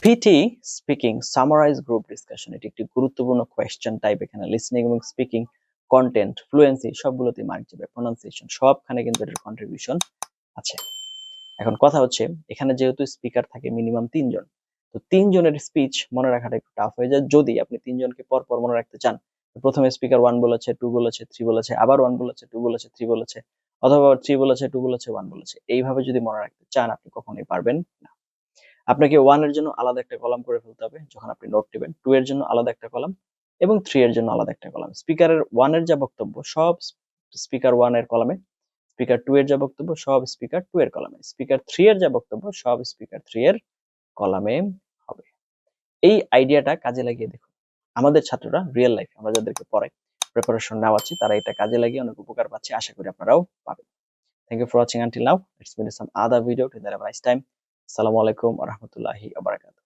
PT speaking summarize group discussion, এটি একটি গুরুত্বপূর্ণ কোয়েশ্চেন টাইপ। এখানে লিসনিং এবং স্পিকিং, কন্টেন্ট, ফ্লুয়েন্সি সবগুলোতেই মার্ক যাবে, প্রোনাউন্সিয়েশন সবখানে কিন্তু এটার কন্ট্রিবিউশন আছে। এখন কথা হচ্ছে, এখানে যেহেতু স্পিকার থাকে মিনিমাম 3 জন, তো 3 জনের স্পিচ মনে রাখাটা একটু টাফ হয়ে যায় যদি আপনি 3 জনকে পর পর মনে রাখতে চান। প্রথমে স্পিকার 1 বলেছে, 2 বলেছে, 3 বলেছে, আবার 1 বলেছে, 2 বলেছে, 3 বলেছে, অথবা 3 বলেছে, 2 বলেছে, 1 বলেছে, এইভাবে যদি মনে রাখতে চান আপনি কখনোই পারবেন না। আপনাকে 1 এর জন্য আলাদা একটা কলাম করে ফেলতে হবে যখন আপনি নোট নেবেন, 2 এর জন্য আলাদা একটা কলাম এবং 3 এর জন্য আলাদা একটা কলাম। স্পিকারের 1 এর যা বক্তব্য সব স্পিকার 1 এর কলামে, স্পিকার 2 এর যা বক্তব্য সব স্পিকার 2 এর কলামে, স্পিকার 3 এর যা বক্তব্য সব স্পিকার 3 এর কলামে হবে। এই আইডিয়াটা কাজে লাগিয়ে দেখুন। আমাদের ছাত্ররা রিয়েল লাইফে আমরা যাদেরকে পড়াই, প্রিপারেশন নেওয়াচ্ছি, তারা এটা কাজে লাগিয়ে অনেক উপকার পাচ্ছে। আশা করি আপনারাও পাবেন। Thank you for watching until now. Let's meet in some other video. Till then have a nice time. আসসালামু আলাইকুম ওয়া রাহমাতুল্লাহি ওয়া বারাকাতুহু।